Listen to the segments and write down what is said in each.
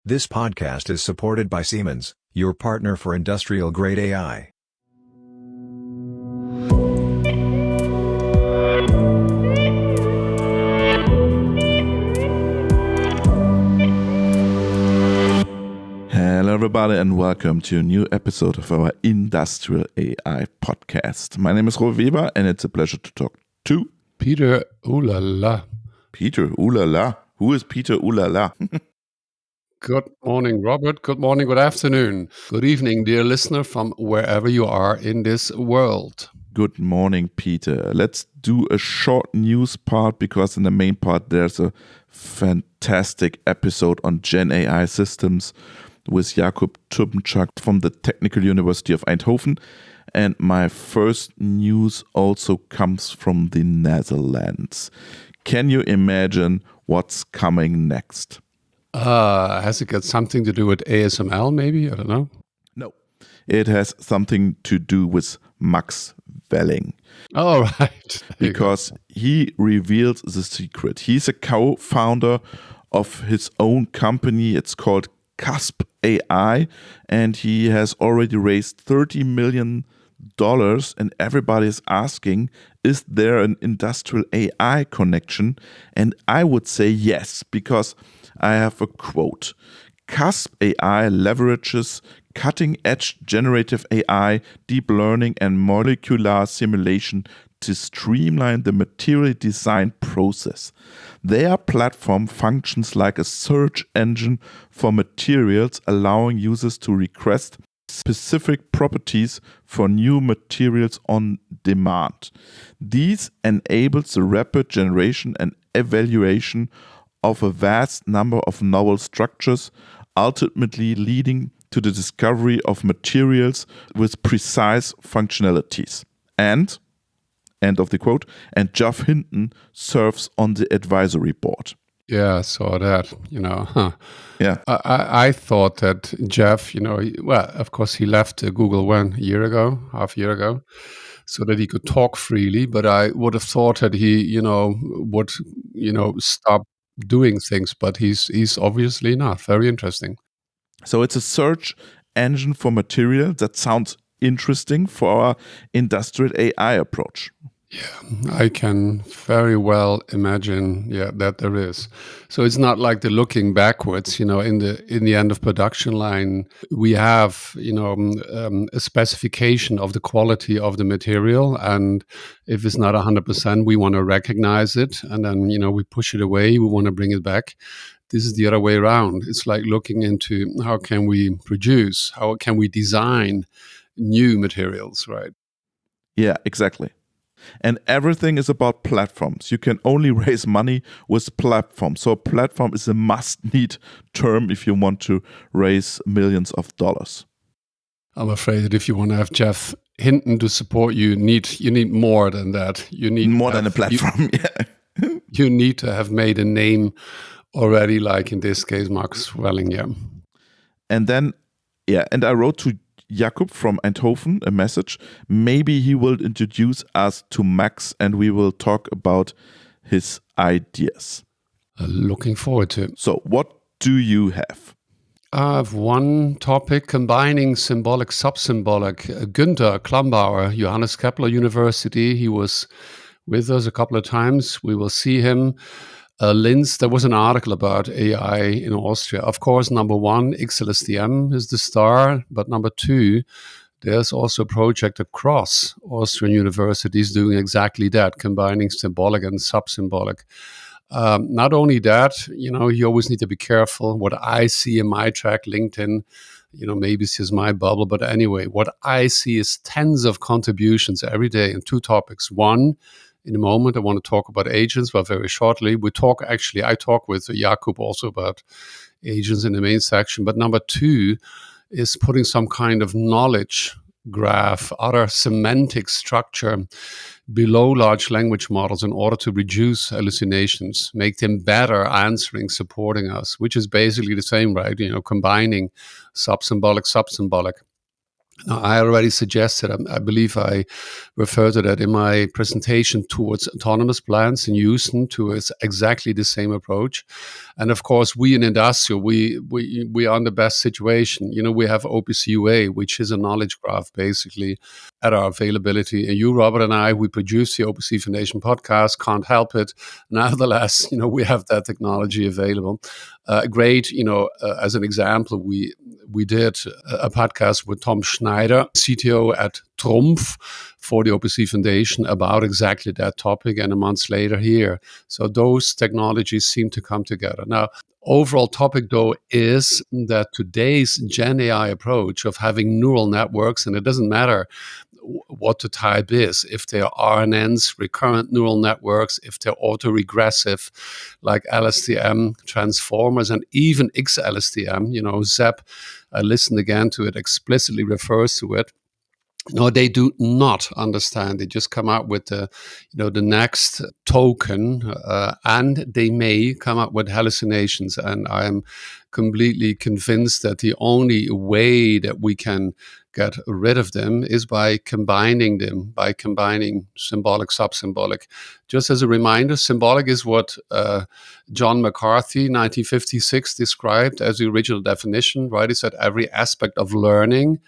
This podcast is supported by Siemens, your partner for industrial-grade AI. Hello everybody and welcome to a new episode of our Industrial AI podcast. My name is Rolf Weber and it's a pleasure to talk to Peter Oulala. Peter Oulala. Who is Peter Oulala? Good morning, Robert. Good morning, good afternoon. Good evening, dear listener from wherever you are in this world. Good morning, Peter. Let's do a short news part because in the main part there's a fantastic episode on GenAI Systems with Jakub Tomczak from the Technical University of Eindhoven. And my first news also comes from the Netherlands. Can you imagine what's coming next? Has it got something to do with ASML, maybe? I don't know. No, it has something to do with Max Welling. Oh, right. Because he revealed the secret. He's a co-founder of his own company. It's called Cusp AI, and he has already raised $30 million. And everybody is asking, is there an industrial AI connection? And I would say yes, because I have a quote. Cusp AI leverages cutting-edge generative AI, deep learning, and molecular simulation to streamline the material design process. Their platform functions like a search engine for materials, allowing users to request specific properties for new materials on demand. These enables the rapid generation and evaluation of a vast number of novel structures, ultimately leading to the discovery of materials with precise functionalities. And, end of the quote, and Jeff Hinton serves on the advisory board. Yeah, I saw that, Yeah. I thought that Jeff, of course he left Google half a year ago, so that he could talk freely, but I would have thought that he, would, stop doing things, but he's obviously not. Very interesting. So it's a search engine for material. That sounds interesting for our industrial AI approach. Yeah, I can very well imagine, that there is. So it's not like the looking backwards, in the end of production line, we have, a specification of the quality of the material. And if it's not 100%, we want to recognize it. And then, we push it away. We want to bring it back. This is the other way around. It's like looking into how can we produce, how can we design new materials, right? Yeah, exactly. And everything is about platforms. You can only raise money with platforms. So platform is a must-need term if you want to raise millions of dollars. I'm afraid that if you want to have Jeff Hinton to support you, you need more than that. You need more than a platform. You need to have made a name already, like in this case, Max Welling. Yeah. And then, and I wrote to Jakub from Eindhoven a message. Maybe he will introduce us to Max and we will talk about his ideas. Looking forward to it. So what do you have? I have one topic combining symbolic, sub-symbolic. Günther Klambauer, Johannes Kepler University. He was with us a couple of times. We will see him. Linz, there was an article about AI in Austria. Of course, number one, XLSTM is the star, but number two, there's also a project across Austrian universities doing exactly that, combining symbolic and sub-symbolic. Not only that, you always need to be careful. What I see in my track, LinkedIn, maybe it's just my bubble, but anyway, what I see is tens of contributions every day in two topics. One, in a moment, I want to talk about agents, but very shortly. I talk with Jakub also about agents in the main section. But number two is putting some kind of knowledge graph, other semantic structure below large language models in order to reduce hallucinations, make them better answering, supporting us, which is basically the same, right? Combining sub-symbolic. Now, I already suggested, I believe I referred to that in my presentation, towards autonomous plants in Houston, towards exactly the same approach. And of course, we in industrial, we are in the best situation. We have OPC which is a knowledge graph basically at our availability. And you, Robert, and I, we produce the OPC Foundation podcast, can't help it. Nevertheless, we have that technology available. Great, as an example, we did a podcast with Tom Schneider, CTO at Trumpf, for the OPC Foundation about exactly that topic, and a month later here. So those technologies seem to come together. Now, overall topic, though, is that today's Gen AI approach of having neural networks, and it doesn't matter what the type is, if they're RNNs, recurrent neural networks, if they're autoregressive, like LSTM transformers, and even XLSTM, ZEP, I listened again to it, explicitly refers to it. No, they do not understand. They just come out with the next token, and they may come up with hallucinations. And I'm completely convinced that the only way that we can get rid of them is by combining symbolic, sub-symbolic. Just as a reminder, symbolic is what John McCarthy, 1956, described as the original definition, right? He said every aspect of learning,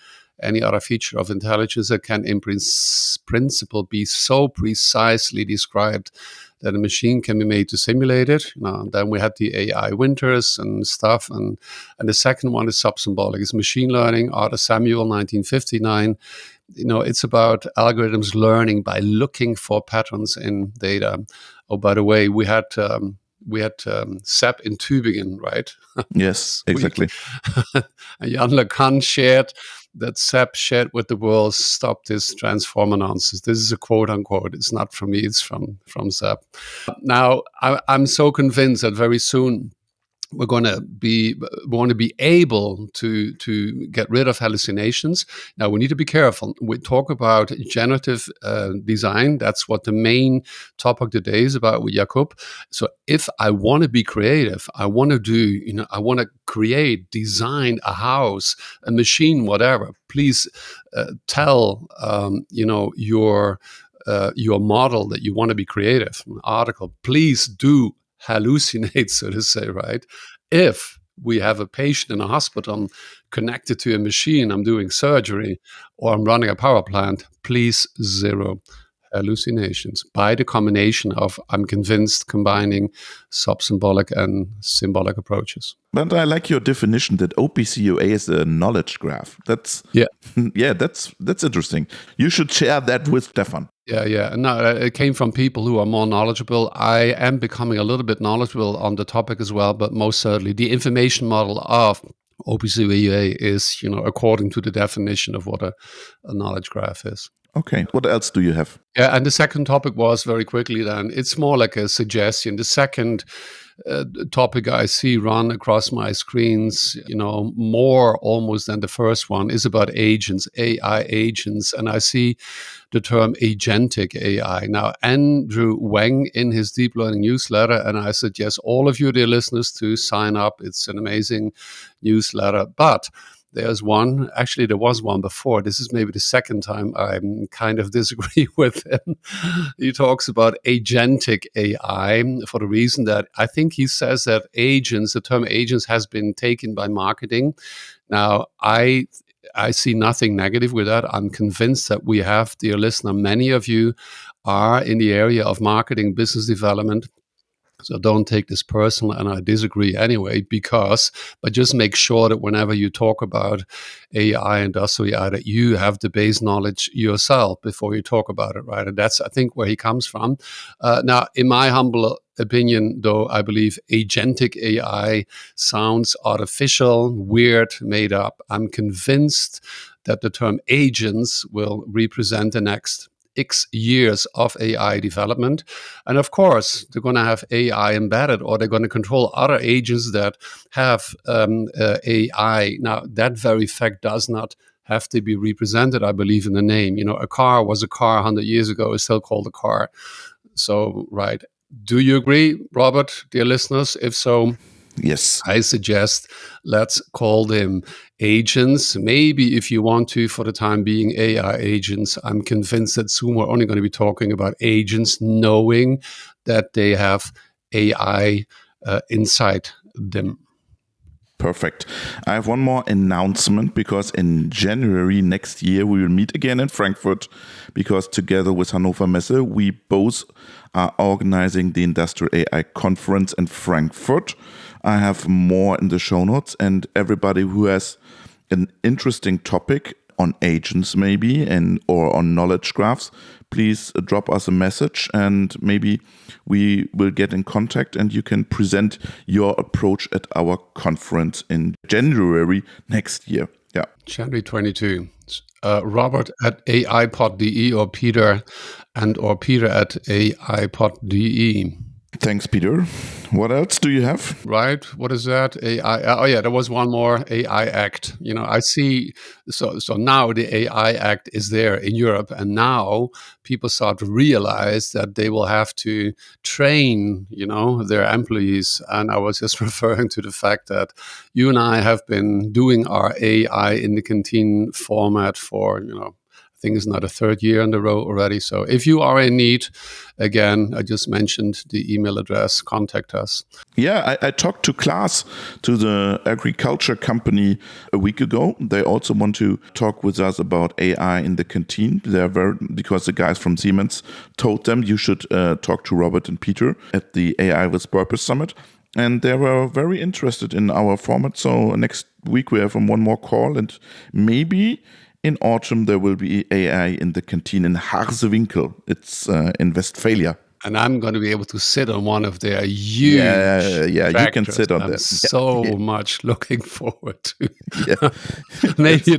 any other feature of intelligence that can in principle be so precisely described that a machine can be made to simulate it. Then we had the AI winters and stuff. And the second one is sub-symbolic. It's machine learning, Arthur Samuel, 1959. It's about algorithms learning by looking for patterns in data. Oh, by the way, we had SEP in Tübingen, right? Yes, exactly. And Jan LeCun shared that SEP shared with the world, stop this transformer nonsense. This is a quote unquote. It's not from me, it's from SEP. Now, I'm so convinced that very soon we want to be able to get rid of hallucinations. Now, we need to be careful. We talk about generative design. That's what the main topic today is about with Jakub. So if I want to be creative, I want to create, design a house, a machine, whatever, please tell, your model that you want to be creative, an article. Please do hallucinate, so to say, right? If we have a patient in a hospital connected to a machine, I'm doing surgery, or I'm running a power plant, please zero hallucinations by the combination of, I'm convinced, combining sub-symbolic and symbolic approaches. But I like your definition that OPC is a knowledge graph. That's that's interesting. You should share that with Stefan. Yeah. No, it came from people who are more knowledgeable. I am becoming a little bit knowledgeable on the topic as well, but most certainly the information model of OPC is, according to the definition of what a knowledge graph is. Okay. What else do you have? Yeah, and the second topic was, very quickly then, it's more like a suggestion. The second topic I see run across my screens, more almost than the first one, is about agents, AI agents. And I see the term agentic AI. Now, Andrew Wang in his deep learning newsletter, and I suggest all of you, dear listeners, to sign up. It's an amazing newsletter. But there was one before. This is maybe the second time I kind of disagree with him. He talks about agentic AI for the reason that I think he says that the term agents has been taken by marketing. Now, I see nothing negative with that. I'm convinced that we have, dear listener, many of you are in the area of marketing, business development. So don't take this personal, and I disagree anyway, but just make sure that whenever you talk about AI, industrial AI, that you have the base knowledge yourself before you talk about it, right? And that's, I think, where he comes from. Now, in my humble opinion, though, I believe agentic AI sounds artificial, weird, made up. I'm convinced that the term agents will represent the next X years of AI development. And of course, they're going to have AI embedded, or they're going to control other agents that have AI. Now, that very fact does not have to be represented, I believe, in the name. A car was a car 100 years ago, is still called a car. So, right. Do you agree, Robert, dear listeners? If so, Yes. I suggest let's call them agents. Maybe if you want to, for the time being, AI agents. I'm convinced that soon we're only going to be talking about agents, knowing that they have AI inside them. Perfect. I have one more announcement, because in January next year we will meet again in Frankfurt, because together with Hannover Messe we both are organizing the Industrial AI Conference in Frankfurt. I have more in the show notes, and everybody who has an interesting topic on agents maybe or on knowledge graphs, please drop us a message and maybe we will get in contact and you can present your approach at our conference in January next year. Yeah. January 22. Robert at AIPod.de or Peter at AIPod.de. Thanks, Peter. What else do you have? Right? What is that? AI. Oh yeah, there was one more AI Act. I see. So now the AI Act is there in Europe, and now people start to realize that they will have to train, their employees. And I was just referring to the fact that you and I have been doing our AI in the canteen format for, I think it's not a third year in a row already. So if you are in need, again, I just mentioned the email address, contact us. Yeah, I talked to Klaas, to the agriculture company, a week ago. They also want to talk with us about AI in the canteen. Because the guys from Siemens told them you should talk to Robert and Peter at the AI with Purpose Summit. And they were very interested in our format. So next week we have one more call, and maybe in autumn, there will be AI in the canteen in Harzewinkel. It's in Westphalia. And I'm going to be able to sit on one of their huge Yeah, tractors. you can sit on I'm that. so much looking forward to. Yeah. maybe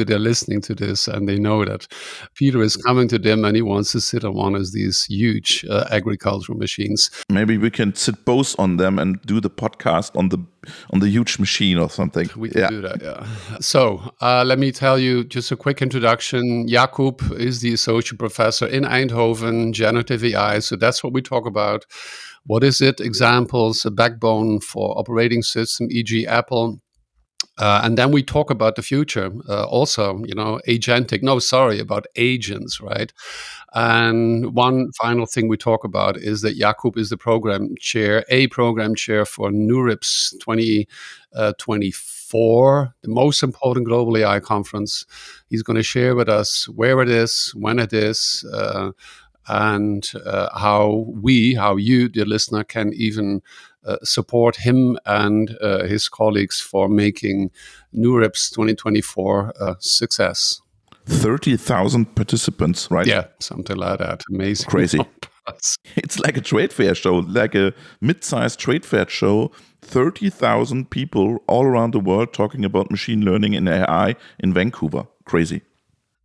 they're listening to this and they know that Peter is coming to them and he wants to sit on one of these huge agricultural machines. Maybe we can sit both on them and do the podcast on the huge machine or something. We can do that, yeah. So let me tell you just a quick introduction. Jakub is the associate professor in Eindhoven, generative AI. So that's what we talk about. What is it? Examples, a backbone for operating system, e.g. Apple. And then we talk about the future also, about agents, right? And one final thing we talk about is that Jakub is the program chair for NeurIPS 2024, the most important global AI conference. He's going to share with us where it is, when it is, and how you, the listener, can even support him and his colleagues for making NeurIPS 2024 a success. 30,000 participants, right? Yeah, something like that. Amazing. Crazy. It's like a trade fair show, like a mid-sized trade fair show. 30,000 people all around the world talking about machine learning and AI in Vancouver. Crazy.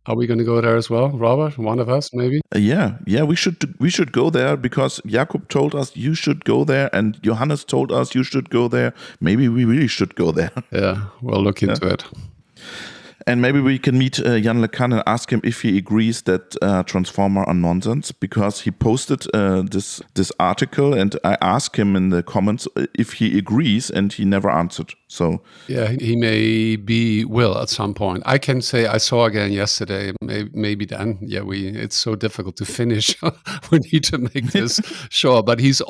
Are we going to go there as well, Robert? One of us, maybe? Yeah, we should go there, because Jakub told us you should go there, and Johannes told us you should go there. Maybe we really should go there. Yeah, we'll look into it. And maybe we can meet Jan LeCun and ask him if he agrees that transformer are nonsense, because he posted this article, and I asked him in the comments if he agrees, and he never answered. So yeah, he will at some point. I can say I saw again yesterday. Maybe then, it's so difficult to finish. We need to make this sure. But he's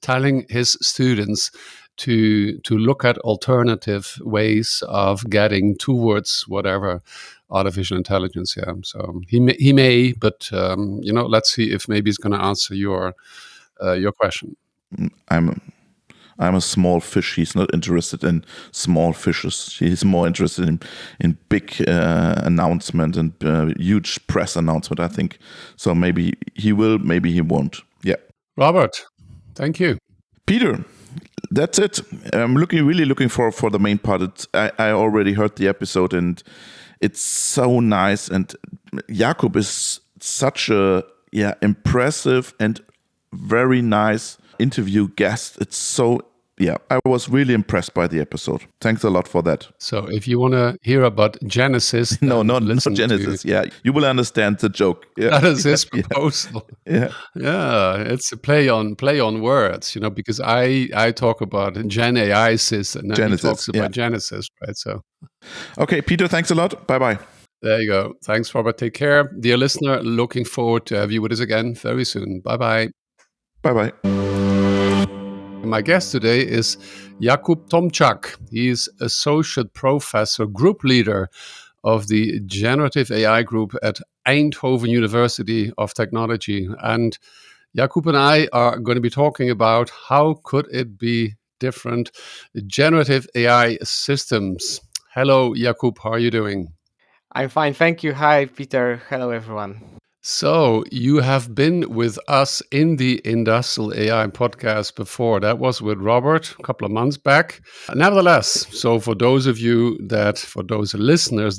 telling his students to look at alternative ways of getting towards whatever artificial intelligence. Yeah, so he may, but let's see if maybe he's going to answer your question. I'm a small fish. He's not interested in small fishes. He's more interested in big announcement and huge press announcement, I think. So maybe he will, maybe he won't. Yeah. Robert, thank you. Peter, that's it. I'm really looking for the main part. I already heard the episode, and it's so nice. And Jakub is such a impressive and very nice interview guest. It's so yeah, I was really impressed by the episode. Thanks a lot for that. So if you want to hear about GenAISys, No, not listen GenAISys. Yeah, you will understand the joke. Yeah. That is his proposal. Yeah. Yeah, it's a play on words, because I talk about GenAISys and then he talks about GenAISys, right? So, okay, Peter, thanks a lot. Bye-bye. There you go. Thanks, Robert. Take care. Dear listener, looking forward to have you with us again very soon. Bye-bye. Bye-bye. My guest today is Jakub Tomczak. He's associate professor, group leader of the generative AI group at Eindhoven University of Technology. And Jakub and I are going to be talking about how could it be different generative AI systems. Hello, Jakub. How are you doing? I'm fine. Thank you. Hi, Peter. Hello, everyone. So you have been with us in the Industrial AI podcast before. That was with Robert a couple of months back. Nevertheless, so for those listeners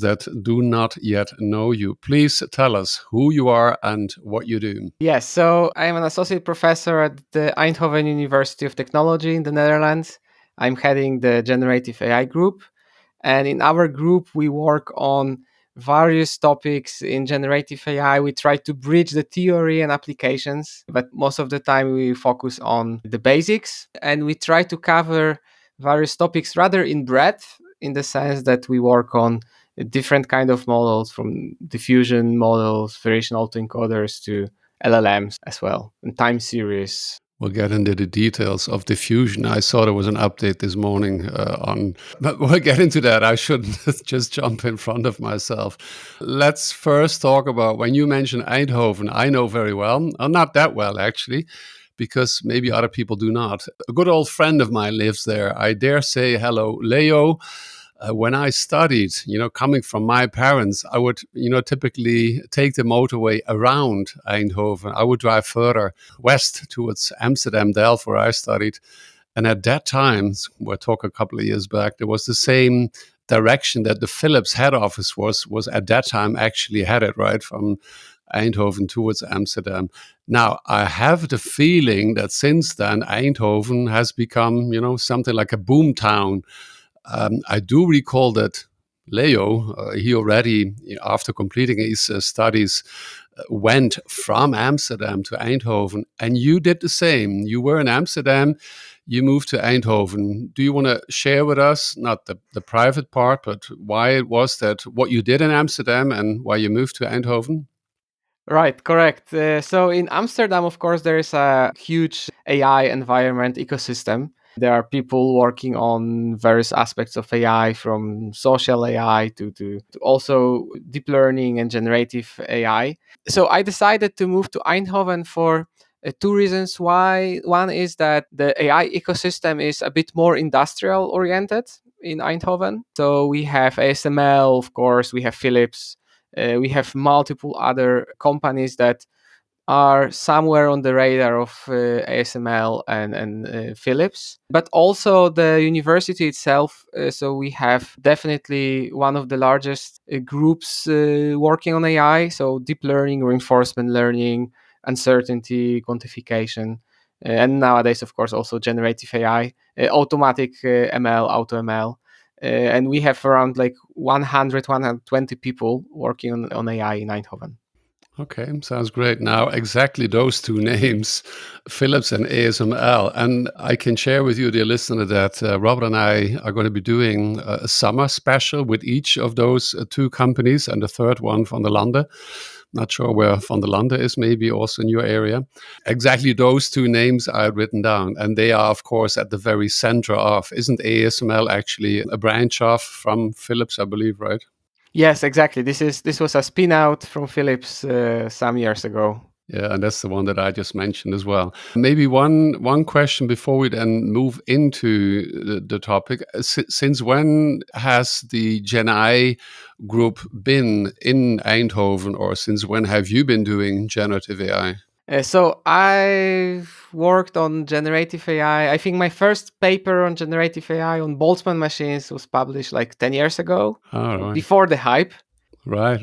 that do not yet know you, please tell us who you are and what you do. Yes, so I'm an associate professor at the Eindhoven University of Technology in the Netherlands. I'm heading the generative AI group. And in our group, we work on various topics in generative AI. We try to bridge the theory and applications, but most of the time we focus on the basics. And we try to cover various topics rather in breadth, in the sense that we work on different kind of models, from diffusion models, variation autoencoders, to LLMs as well, and time series. We'll get into the details of diffusion. I saw there was an update this morning but we'll get into that. I shouldn't just jump in front of myself. Let's first talk about, when you mentioned Eindhoven, I know very well, not that well actually, because maybe other people do not. A good old friend of mine lives there. I dare say hello, Leo. When I studied, coming from my parents, I would, typically take the motorway around Eindhoven. I would drive further west towards Amsterdam, Delft, where I studied. And at that time, we're talking a couple of years back, there was the same direction that the Philips head office was at that time actually headed, right, from Eindhoven towards Amsterdam. Now, I have the feeling that since then, Eindhoven has become, something like a boom town. I do recall that Leo, he already, after completing his studies, went from Amsterdam to Eindhoven, and you did the same. You were in Amsterdam, you moved to Eindhoven. Do you want to share with us, not the private part, but why it was that what you did in Amsterdam and why you moved to Eindhoven? Right, correct. So in Amsterdam, of course, there is a huge AI environment ecosystem. There are people working on various aspects of AI, from social AI to also deep learning and generative AI. So I decided to move to Eindhoven for two reasons. Why? One is that the AI ecosystem is a bit more industrial oriented in Eindhoven. So we have ASML, of course, we have Philips, we have multiple other companies that are somewhere on the radar of ASML and Philips, but also the university itself. So we have definitely one of the largest groups working on AI, so deep learning, reinforcement learning, uncertainty, quantification, and nowadays, of course, also generative AI, automatic ML, auto ML. And we have around like 100, 120 people working on AI in Eindhoven. Okay, sounds great. Now, exactly those two names, Philips and ASML. And I can share with you, dear listener, that Robert and I are going to be doing a summer special with each of those two companies, and the third one, Van der Lande. Not sure where Van der Lande is, maybe also in your area. Exactly those two names I had written down. And they are, of course, at the very center of, isn't ASML actually a branch off from Philips, I believe, right? Yes, exactly. This was a spin out from Philips some years ago. Yeah, and that's the one that I just mentioned as well. Maybe one question before we then move into the topic. Since when has the GenAI group been in Eindhoven, or since when have you been doing generative AI? So I worked on generative AI. I think my first paper on generative AI on Boltzmann machines was published like 10 years ago, Right. before the hype. Right.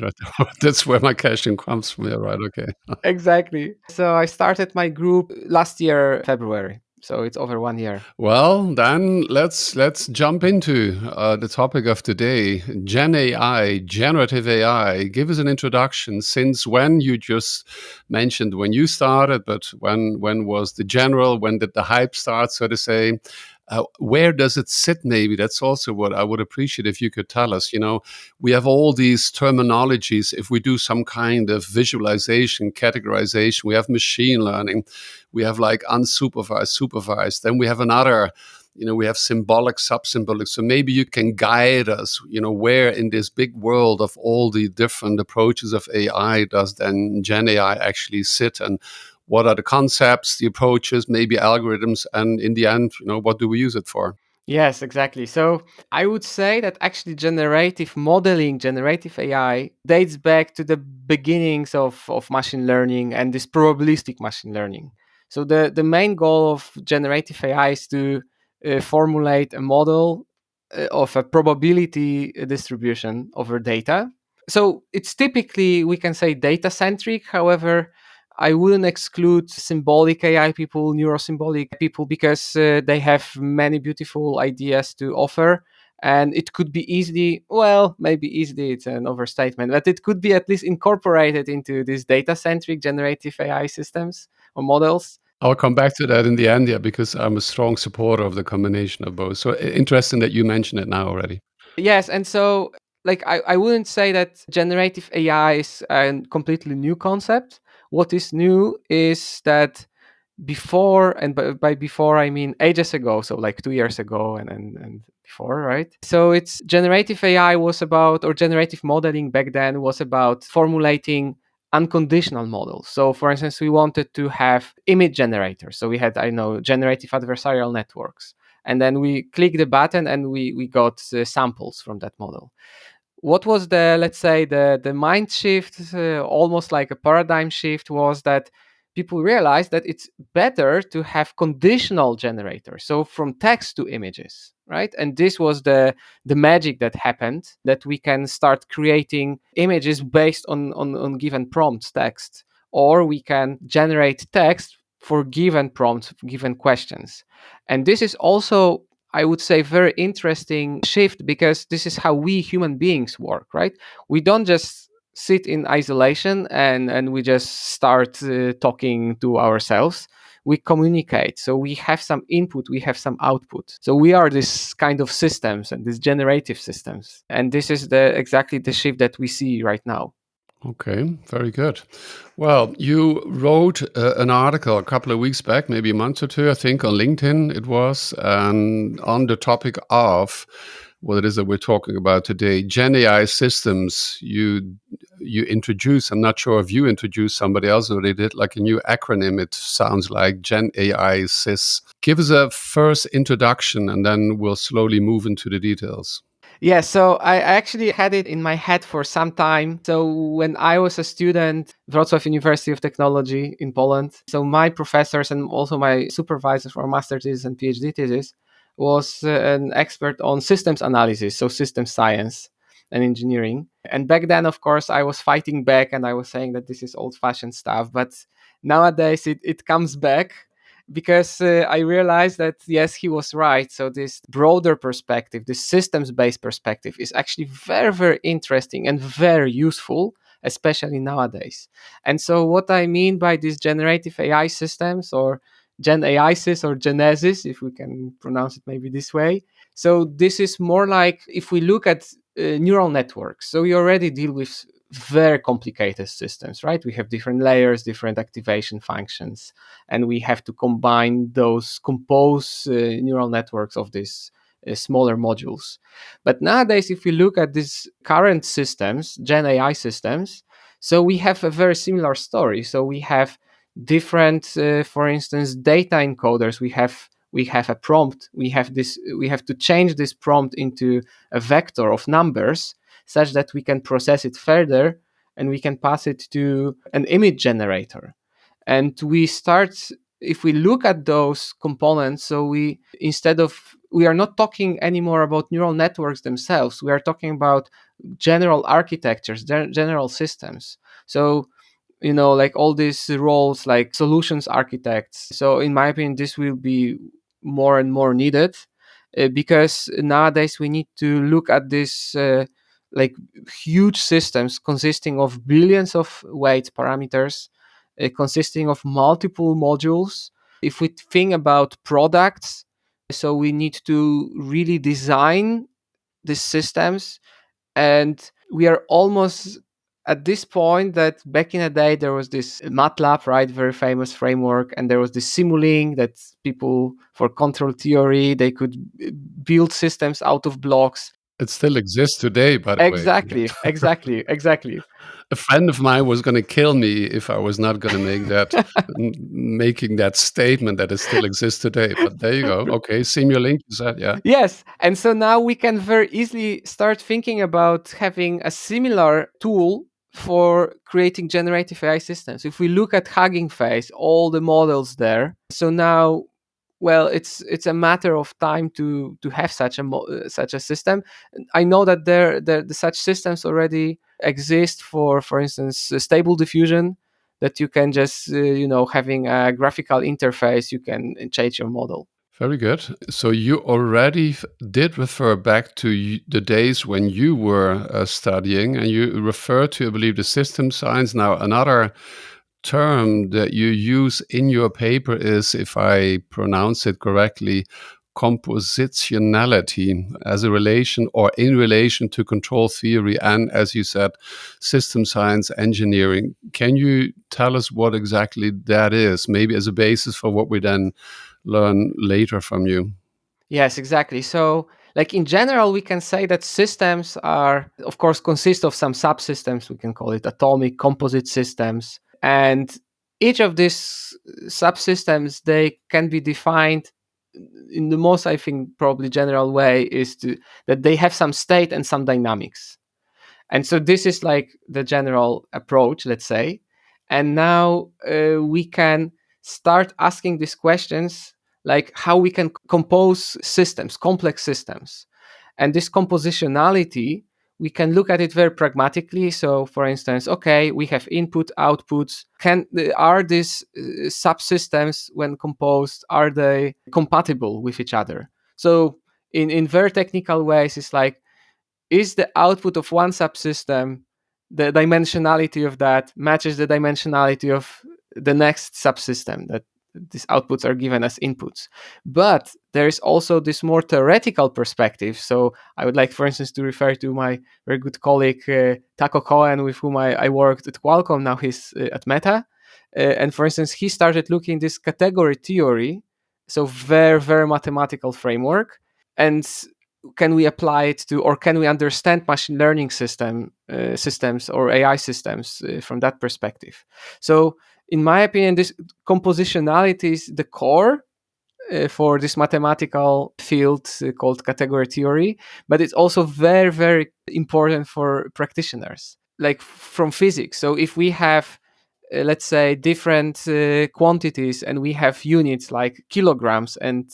That's where my question comes from. Yeah, right. Okay. Exactly. So I started my group last year, February. So it's over 1 year. Well, then let's jump into the topic of today, Gen AI, generative AI. Give us an introduction. Since when? You just mentioned when you started, but when was the general? When did the hype start, so to say? Where does it sit? Maybe that's also what I would appreciate if you could tell us. We have all these terminologies. If we do some kind of visualization, categorization, we have machine learning, we have like unsupervised, supervised. Then we have another, we have symbolic, sub-symbolic. So maybe you can guide us, where in this big world of all the different approaches of AI does then Gen AI actually sit, and what are the concepts, the approaches, maybe algorithms, and in the end, what do we use it for? Yes, exactly. So I would say that actually generative modeling, generative AI dates back to the beginnings of machine learning and this probabilistic machine learning. So the main goal of generative AI is to formulate a model of a probability distribution over data. So it's typically, we can say, data centric. However, I wouldn't exclude symbolic AI people, neurosymbolic people, because they have many beautiful ideas to offer. And it could be easily, well, maybe easily, it's an overstatement, but it could be at least incorporated into these data centric generative AI systems or models. I'll come back to that in the end, yeah, because I'm a strong supporter of the combination of both. So interesting that you mentioned it now already. Yes, and so like I wouldn't say that generative AI is a completely new concept. What is new is that before, and by before I mean ages ago, so like 2 years ago and before, right? So it's generative AI was about, or generative modeling back then was about formulating unconditional models. So for instance, we wanted to have image generators. So we had, I know, generative adversarial networks. And then we click the button and we got samples from that model. What was the, let's say, the mind shift, almost like a paradigm shift, was that people realized that it's better to have conditional generators, so from text to images, right? And this was the magic that happened, that we can start creating images based on given prompts, text, or we can generate text for given prompts, given questions. And this is also, I would say, very interesting shift, because this is how we human beings work, right? We don't just sit in isolation and we just start talking to ourselves. We communicate. So we have some input, we have some output. So we are this kind of systems and these generative systems. And this is exactly the shift that we see right now. Okay, very good. Well, you wrote an article a couple of weeks back, maybe a month or two, I think, on LinkedIn it was, and on the topic of what it is that we're talking about today, GenAI Systems. You introduced, I'm not sure if you introduced, somebody else already did, like a new acronym, it sounds like GenAISys. Give us a first introduction, and then we'll slowly move into the details. Yeah, so I actually had it in my head for some time. So when I was a student, Wrocław University of Technology in Poland, so my professors and also my supervisors for master thesis and PhD thesis was an expert on systems analysis, so system science and engineering. And back then, of course, I was fighting back and I was saying that this is old-fashioned stuff. But nowadays it comes back, because I realized that, yes, he was right. So this broader perspective, this systems-based perspective, is actually very, very interesting and very useful, especially nowadays. And so what I mean by these generative AI systems, or GenAISys or GenAISys, if we can pronounce it maybe this way. So this is more like, if we look at neural networks, so we already deal with very complicated systems, right? We have different layers, different activation functions, and we have to combine those, compose neural networks of these smaller modules. But nowadays, if we look at these current systems, Gen AI systems, so we have a very similar story. So we have different, for instance, data encoders. We have a prompt. We have to change this prompt into a vector of numbers, such that we can process it further and we can pass it to an image generator. And we start, if we look at those components, so we are not talking anymore about neural networks themselves. We are talking about general architectures, general systems. So like all these roles like solutions architects. So in my opinion, this will be more and more needed, because nowadays we need to look at this like huge systems consisting of billions of weight parameters, consisting of multiple modules. If we think about products, so we need to really design these systems, and we are almost at this point that back in the day there was this MATLAB, right, very famous framework, and there was this Simulink that people for control theory they could build systems out of blocks. It still exists today, by the way. Exactly. A friend of mine was going to kill me if I was not going to make that making that statement that it still exists today. But there you go. Okay, Simulink, you said, yeah. Yes, and so now we can very easily start thinking about having a similar tool for creating generative AI systems. If we look at Hugging Face, all the models there, so now, well, it's a matter of time to have such a system. I know that such systems already exist for instance, Stable Diffusion, that you can just having a graphical interface, you can change your model. Very good. So you already did refer back to the days when you were studying, and you refer to, I believe, the system science. Now, another term that you use in your paper is, if I pronounce it correctly, compositionality as a relation or in relation to control theory and, as you said, system science engineering. Can you tell us what exactly that is, maybe as a basis for what we then learn later from you? Yes, exactly. So, like in general, we can say that systems are, of course, consist of some subsystems. We can call it atomic composite systems, and each of these subsystems, they can be defined in the most, I think, probably general way is that they have some state and some dynamics. And so this is like the general approach, let's say. And now we can start asking these questions, like how we can compose systems, complex systems. And this compositionality, we can look at it very pragmatically. So, for instance, okay, we have input, outputs. Are these subsystems, when composed, are they compatible with each other? So, in very technical ways, it's like, is the output of one subsystem, the dimensionality of that matches the dimensionality of the next subsystem that these outputs are given as inputs. But there is also this more theoretical perspective. So I would like, for instance, to refer to my very good colleague Taco Cohen, with whom I worked at Qualcomm. Now he's at Meta, and for instance, he started looking this category theory, so very very mathematical framework. And can we apply it to, or can we understand machine learning systems or AI systems from that perspective? So, in my opinion, this compositionality is the core for this mathematical field called category theory, but it's also very, very important for practitioners, like from physics. So, if we have let's say different quantities and we have units like kilograms and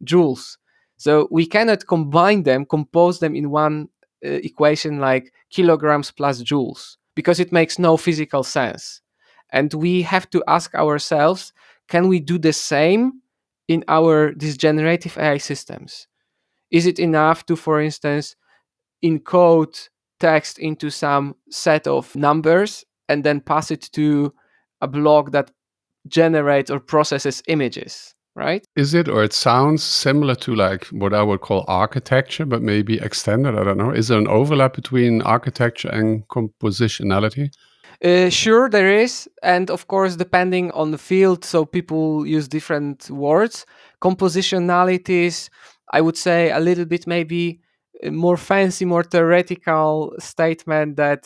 joules, so we cannot combine them, compose them in one equation like kilograms plus joules, because it makes no physical sense. And we have to ask ourselves, can we do the same in these generative AI systems? Is it enough to, for instance, encode text into some set of numbers and then pass it to a block that generates or processes images, right? Is it, or it sounds similar to like what I would call architecture, but maybe extended? I don't know. Is there an overlap between architecture and compositionality? Sure, there is. And of course, depending on the field, so people use different words. Compositionalities, I would say a little bit maybe more fancy, more theoretical statement that,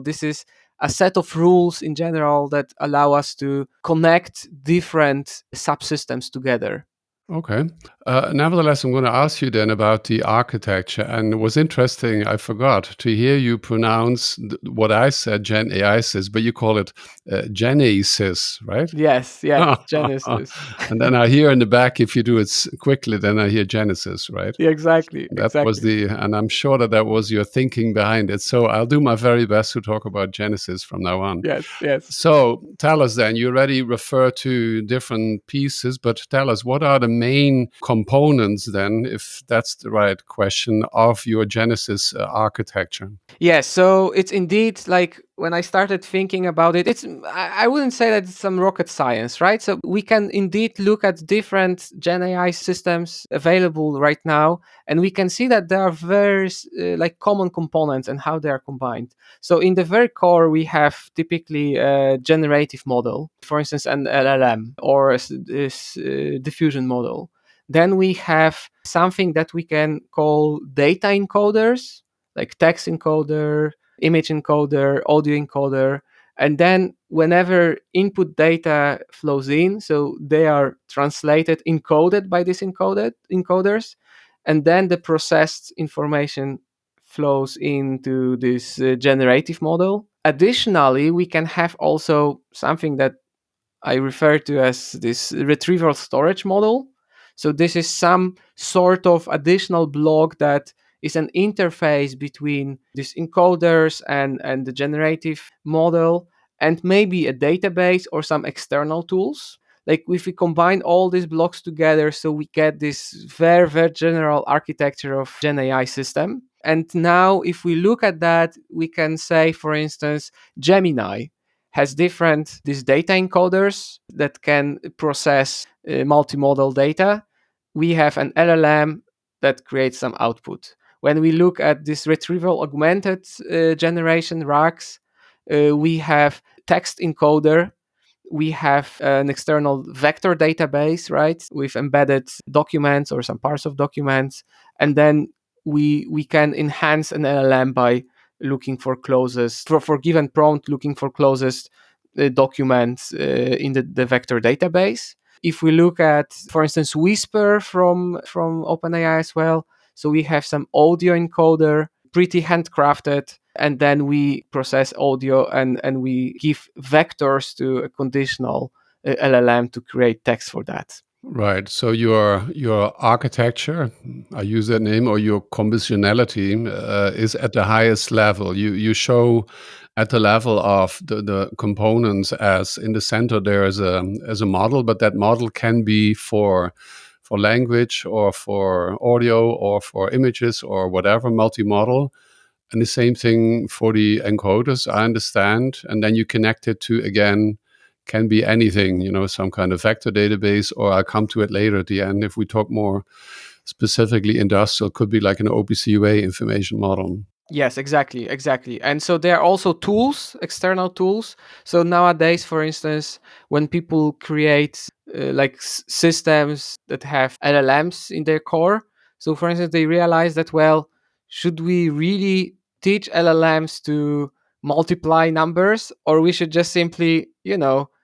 this is a set of rules in general that allow us to connect different subsystems together. Okay. Nevertheless, I'm going to ask you then about the architecture. And it was interesting, I forgot to hear you pronounce what I said, GenAISys, but you call it GenAISys, right? Yes, Genesis. And then I hear in the back, if you do it quickly, then I hear Genesis, right? Yeah, exactly, That was exactly. and I'm sure that that was your thinking behind it. So I'll do my very best to talk about Genesis from now on. Yes, yes. So tell us then, you already refer to different pieces, but tell us what are the main components then, if that's the right question, of your Genesis architecture? Yes, so it's indeed like when I started thinking about it, I wouldn't say that it's some rocket science, right? So we can indeed look at different Gen AI systems available right now, and we can see that there are various like common components and how they are combined. So in the very core, we have typically a generative model, for instance, an LLM or a diffusion model. Then we have something that we can call data encoders, like text encoder, image encoder, audio encoder. And then whenever input data flows in, so they are translated, encoded by these encoders, and then the processed information flows into this generative model. Additionally, we can have also something that I refer to as this retrieval storage model. So this is some sort of additional block that is an interface between these encoders and the generative model, and maybe a database or some external tools. Like if we combine all these blocks together, so we get this very, very general architecture of Gen AI system. And now if we look at that, we can say, for instance, Gemini has different these data encoders that can process multimodal data. We have an LLM that creates some output. When we look at this retrieval augmented generation RAGs, we have text encoder. We have an external vector database, right, with embedded documents or some parts of documents, and then we can enhance an LLM by looking for closest for given prompt, looking for closest documents in the vector database. If we look at, for instance, Whisper from OpenAI as well, so we have some audio encoder, pretty handcrafted, and then we process audio and we give vectors to a conditional LLM to create text for that. Right. So your architecture, I use that name, or your compositionality is at the highest level. You show at the level of the components, as in the center there is a model, but that model can be for language or for audio or for images or whatever, multimodal. And the same thing for the encoders, I understand. And then you connect it to, again, can be anything, some kind of vector database, or I'll come to it later at the end. If we talk more specifically industrial, could be like an OPC-UA information model. Yes, exactly, exactly. And so there are also tools, external tools. So nowadays, for instance, when people create systems that have LLMs in their core, so for instance, they realize that, well, should we really teach LLMs to multiply numbers, or we should just simply,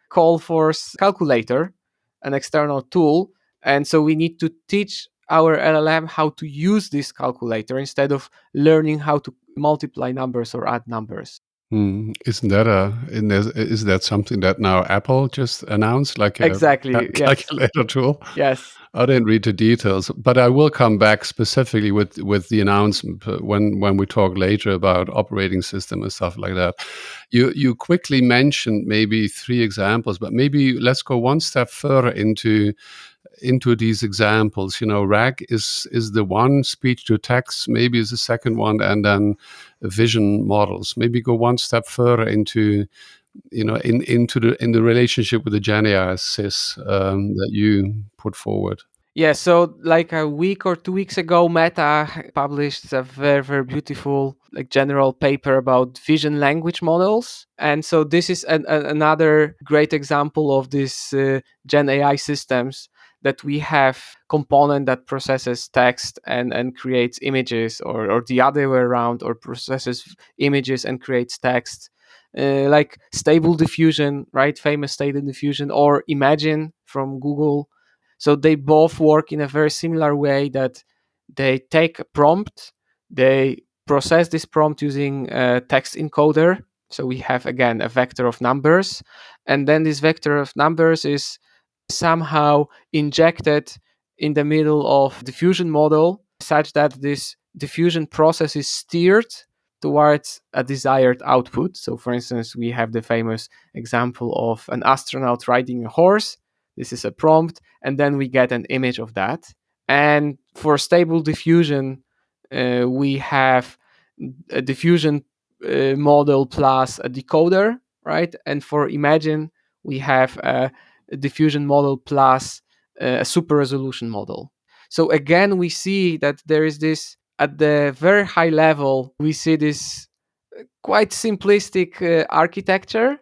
call for calculator, an external tool, and so we need to teach our LLM how to use this calculator instead of learning how to multiply numbers or add numbers. Isn't that is that something that now Apple just announced, like a Exactly. Yes. calculator tool? Yes. I didn't read the details, but I will come back specifically with the announcement when we talk later about operating system and stuff like that. You quickly mentioned maybe 3 examples, but maybe let's go one step further into these examples. RAG is the one, speech to text maybe is the second one, and then vision models. Maybe go one step further into in the relationship with the GenAISys that you put forward. Yeah, so like a week or 2 weeks ago, Meta published a very, very beautiful, like general paper about vision language models. And so this is another great example of this Gen AI systems that we have component that processes text and creates images, or the other way around, or processes images and creates text. Like Stable Diffusion, right? Famous Stable Diffusion, or Imagine from Google. So they both work in a very similar way, that they take a prompt, they process this prompt using a text encoder. So we have, again, a vector of numbers, and then this vector of numbers is somehow injected in the middle of diffusion model, such that this diffusion process is steered towards a desired output. So for instance, we have the famous example of an astronaut riding a horse. This is a prompt, and then we get an image of that. And for stable diffusion, we have a diffusion model plus a decoder, right? And for Imagine, we have a diffusion model plus a super resolution model. So again, we see that there is this, at the very high level, we see this quite simplistic architecture,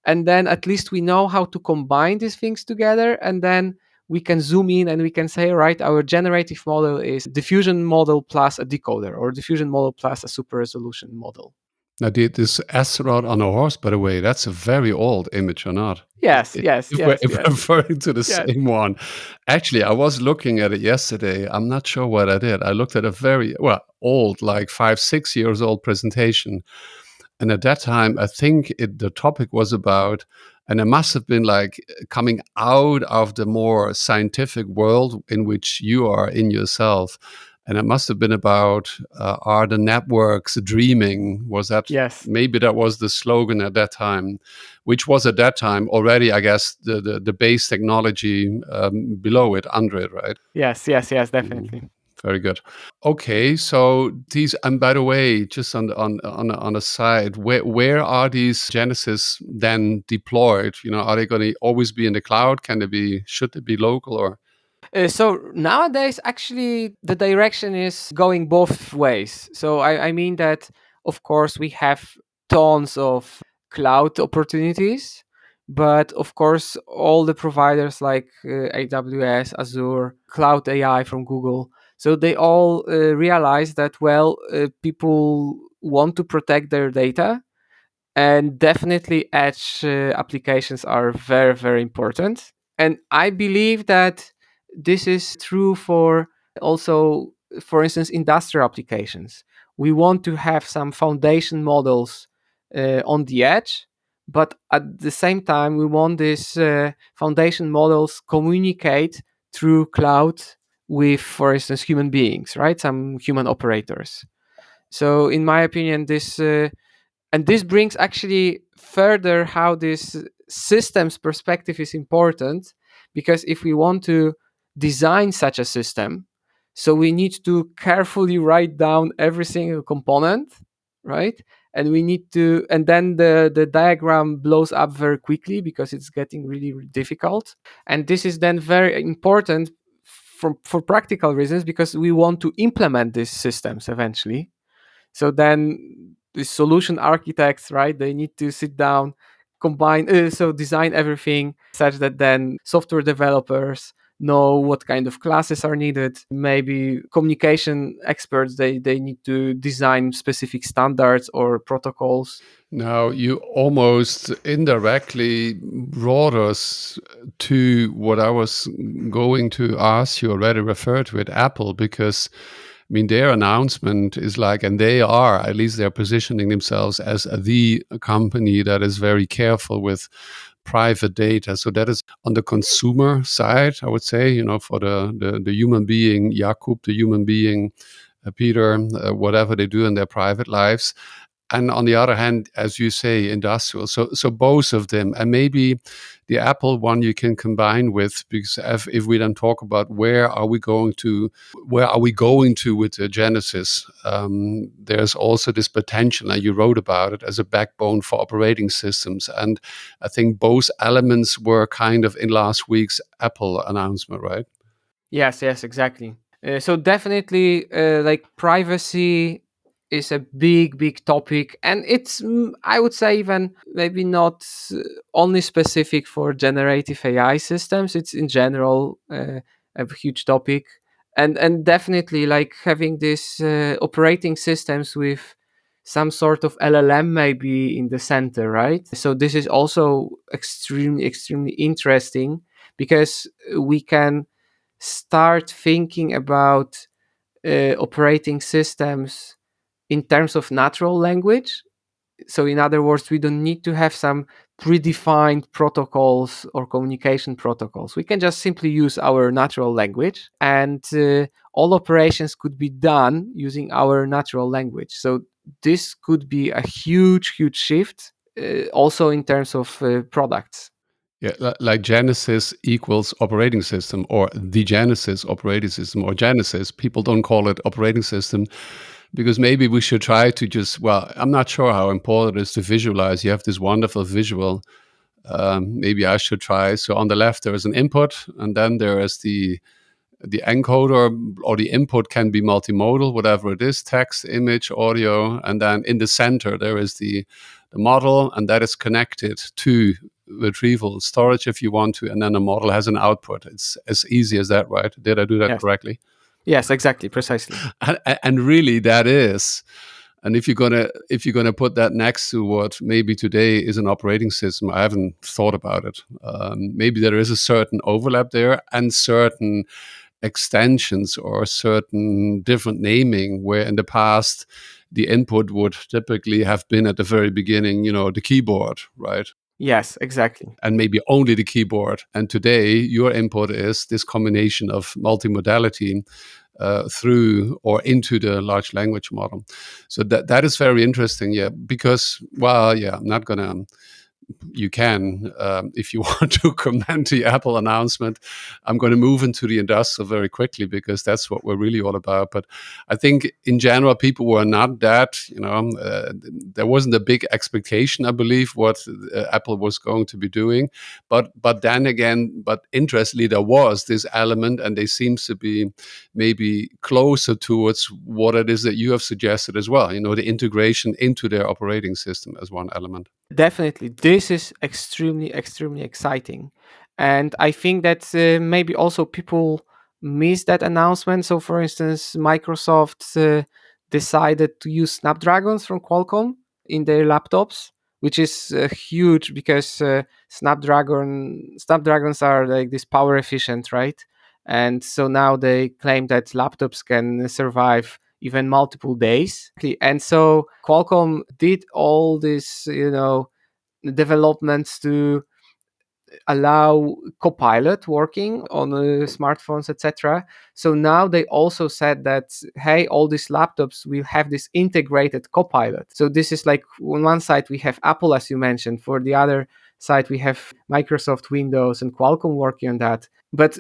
and then at least we know how to combine these things together, and then we can zoom in and we can say, right, our generative model is diffusion model plus a decoder, or diffusion model plus a super resolution model. Now, this astronaut on a horse, by the way, that's a very old image, or not? Yes, If yes, we're yes, yes. referring to the Yes. same one. Actually, I was looking at it yesterday. I'm not sure what I did. I looked at a very, old, like 5, 6 years old presentation. And at that time, I think the topic was about, and it must have been like coming out of the more scientific world in which you are in yourself. And it must have been about, are the networks dreaming? Was that, Yes. maybe that was the slogan at that time, which was at that time already, I guess, the base technology below it, under it, right? Yes, definitely. Very good. Okay, so these, and by the way, just on the side, where are these GenAISys then deployed? Are they going to always be in the cloud? Should they be local, or? So nowadays, actually, the direction is going both ways. So I mean that, of course, we have tons of cloud opportunities, but of course, all the providers like AWS, Azure, Cloud AI from Google, so they all realize that, people want to protect their data, and definitely edge applications are very, very important. And I believe that this is true for also, for instance, industrial applications. We want to have some foundation models on the edge, but at the same time, we want these foundation models communicate through cloud with, for instance, human beings, right? Some human operators. So, in my opinion, this brings actually further how this systems perspective is important, because if we want to design such a system, so we need to carefully write down every single component, right? And we need to, and then the diagram blows up very quickly because it's getting really, really difficult. And this is then very important for practical reasons, because we want to implement these systems eventually. So then the solution architects, right, they need to sit down, combine, so design everything such that then software developers know what kind of classes are needed. Maybe communication experts, they need to design specific standards or protocols. Now, you almost indirectly brought us to what I was going to ask. You already referred to it, Apple, because their announcement is like, and at least they're positioning themselves as the company that is very careful with private data. So that is on the consumer side, I would say, for the human being, Jakub, the human being, Peter, whatever they do in their private lives. And on the other hand, as you say, industrial. So both of them, and maybe the Apple one you can combine with, because if we then talk about where are we going to with the GenAISys, there's also this potential, and you wrote about it, as a backbone for operating systems. And I think both elements were kind of in last week's Apple announcement, right? Yes, exactly. So definitely, like privacy is a big topic, and it's, I would say, even maybe not only specific for generative AI systems. It's in general a huge topic, and definitely like having this operating systems with some sort of LLM maybe in the center, right? So this is also extremely interesting, because we can start thinking about operating systems in terms of natural language. So in other words, we don't need to have some predefined protocols or communication protocols. We can just simply use our natural language, and all operations could be done using our natural language. So this could be a huge shift, also in terms of products. Yeah, like Genesis equals operating system, or the Genesis operating system, or Genesis. People don't call it operating system because maybe we should try to just, well, I'm not sure how important it is to visualize. You have this wonderful visual. Maybe I should try. So on the left, there is an input, and then there is the encoder, or the input can be multimodal, whatever it is, text, image, audio. And then in the center, there is the model, and that is connected to retrieval storage if you want to. And then the model has an output. It's as easy as that, right? Did I do that correctly? Yes, exactly, precisely. And really, that is. And if you're gonna put that next to what maybe today is an operating system, I haven't thought about it. Maybe there is a certain overlap there and certain extensions or certain different naming, where in the past the input would typically have been at the very beginning, the keyboard, right? Yes, exactly. And maybe only the keyboard. And today your input is this combination of multimodality through or into the large language model. So that is very interesting, yeah, because, well, yeah, I'm not gonna. You can, if you want to comment the Apple announcement. I'm going to move into the industrial very quickly because that's what we're really all about. But I think in general, people were not that, there wasn't a big expectation, I believe, what Apple was going to be doing. But then again, interestingly, there was this element, and they seems to be maybe closer towards what it is that you have suggested as well. The integration into their operating system as one element. Definitely, this is extremely exciting, and I think that maybe also people miss that announcement. So, for instance, Microsoft decided to use Snapdragons from Qualcomm in their laptops, which is huge because Snapdragons are like this power efficient, right? And so now they claim that laptops can survive even multiple days. And so Qualcomm did all this, developments to allow Copilot working on smartphones, etc. So now they also said that, hey, all these laptops will have this integrated Copilot. So this is like, on one side we have Apple, as you mentioned. For the other side, we have Microsoft Windows and Qualcomm working on that. But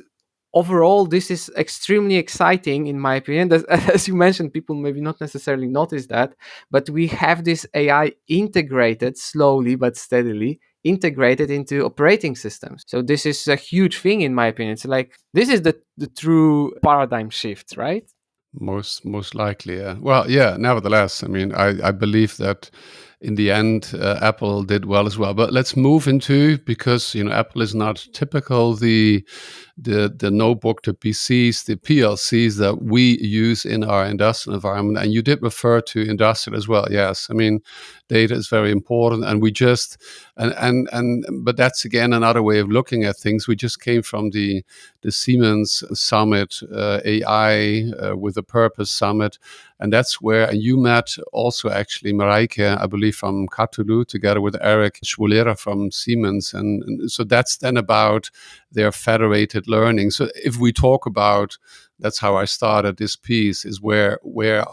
overall, this is extremely exciting, in my opinion. As you mentioned, people maybe not necessarily notice that, but we have this AI integrated slowly but steadily integrated into operating systems. So this is a huge thing, in my opinion. It's like, this is the true paradigm shift, right? Most likely, yeah. Well, yeah. Nevertheless, I mean, I believe that in the end, Apple did well as well. But let's move into, because Apple is not typical the notebook, the PCs, the PLCs that we use in our industrial environment. And you did refer to industrial as well. Yes, I mean, data is very important, and we just but that's again another way of looking at things. We just came from the Siemens Summit, AI with a Purpose Summit. And that's where, and you met also actually Mareike, I believe, from Cthulhu, together with Eric Schwulera from Siemens. And so that's then about their federated learning. So if we talk about, that's how I started this piece, is where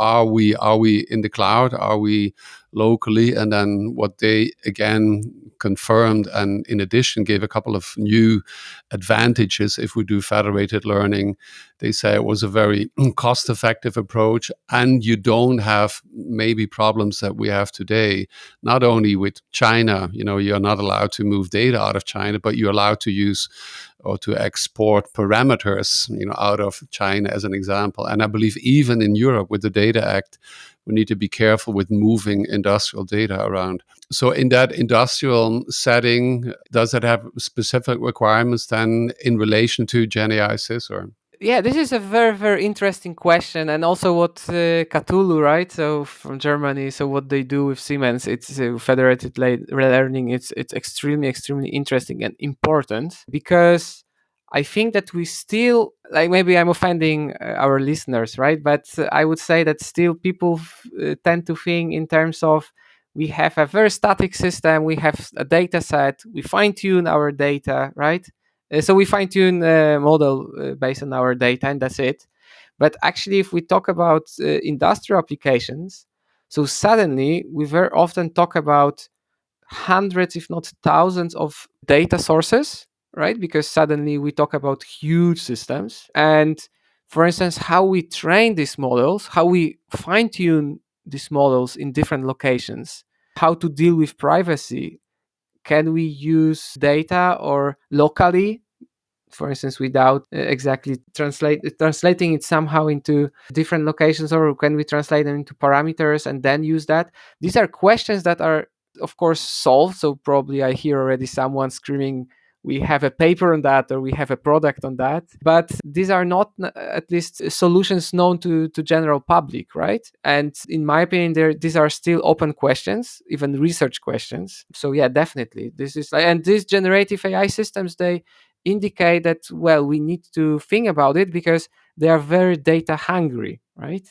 are we? Are we in the cloud? Are we locally? And then what they again confirmed, and in addition gave a couple of new advantages if we do federated learning. They say it was a very cost-effective approach, and you don't have maybe problems that we have today, not only with China. You're not allowed to move data out of China, but you're allowed to use or to export parameters, out of China, as an example. And I believe even in Europe with the Data Act, we need to be careful with moving industrial data around. So in that industrial setting, does it have specific requirements then in relation to GenAISys, or? Yeah, this is a very, very interesting question. And also what Cthulhu, right? So from Germany, so what they do with Siemens, it's federated learning. It's extremely, extremely interesting and important, because I think that we still, like, maybe I'm offending our listeners, right? But I would say that still people tend to think in terms of, we have a very static system, we have a data set, we fine tune our data, right? So we fine tune a model based on our data, and that's it. But actually, if we talk about industrial applications, so suddenly we very often talk about hundreds, if not thousands, of data sources, right? Because suddenly we talk about huge systems. And for instance, how we train these models, how we fine tune these models in different locations, how to deal with privacy. Can we use data or locally, for instance, without exactly translating it somehow into different locations, or can we translate them into parameters and then use that? These are questions that are, of course, solved. So probably I hear already someone screaming, we have a paper on that, or we have a product on that. But these are not, at least, solutions known to general public, right? And in my opinion, these are still open questions, even research questions. So yeah, definitely, this is, and these generative AI systems, they indicate that, well, we need to think about it because they are very data hungry, right?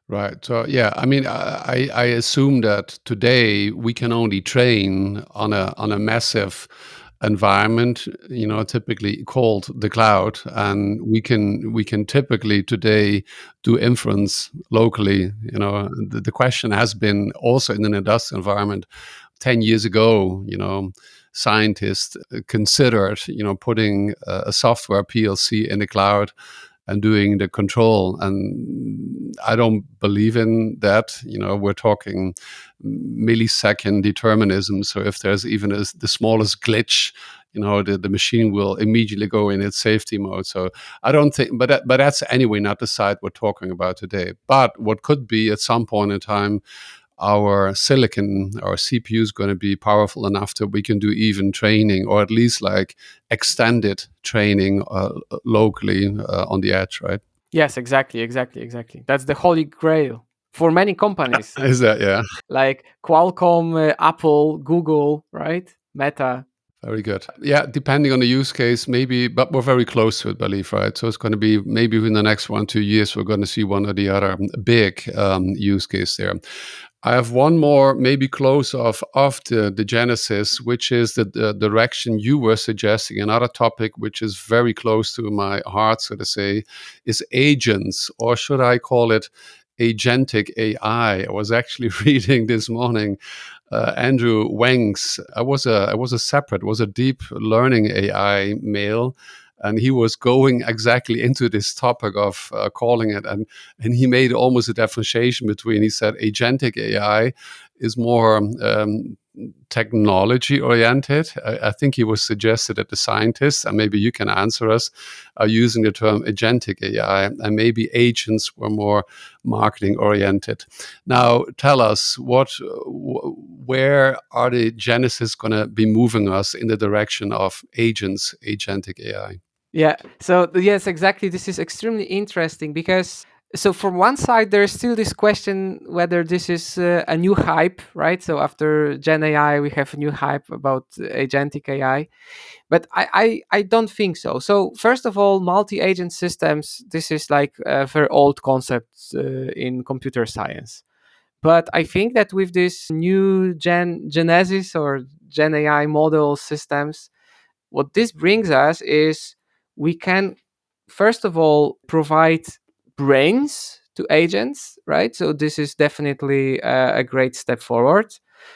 Right. So yeah, I mean, I assume that today we can only train on a massive environment, typically called the cloud, and we can typically today do inference locally. The question has been also in an industrial environment 10 years ago. Scientists considered putting a software PLC in the cloud and doing the control. And I don't believe in that. We're talking millisecond determinism. So if there's even the smallest glitch, the machine will immediately go in its safety mode. So I don't think, but that's anyway not the side we're talking about today. But what could be at some point in time, our silicon, our CPU is going to be powerful enough that we can do even training, or at least like extended training locally on the edge, right? Yes, exactly. That's the holy grail for many companies. Is that, yeah? Like Qualcomm, Apple, Google, right? Meta. Very good. Yeah, depending on the use case, maybe, but we're very close to it, I believe, right? So it's going to be maybe within the next 1-2 years, we're going to see one or the other big use case there. I have one more, maybe close of the Genesis, which is the direction you were suggesting. Another topic which is very close to my heart, so to say, is agents, or should I call it agentic AI? I was actually reading this morning Andrew Wang's. I was a deep learning AI mail, and he was going exactly into this topic of calling it, and he made almost a differentiation between. He said agentic AI is more technology oriented. I think he was suggested that the scientists, and maybe you can answer us, are using the term agentic AI, and maybe agents were more marketing oriented. Now, tell us where are the Genesis going to be moving us in the direction of agents, agentic AI? Yeah. So yes, exactly. This is extremely interesting because, so from one side, there's still this question whether this is a new hype, right? So after Gen AI, we have a new hype about agentic AI, but I don't think so. So first of all, multi-agent systems, this is like a very old concept in computer science. But I think that with this new Genesis or Gen AI model systems, what this brings us is we can, first of all, provide brains to agents, right? So this is definitely a great step forward.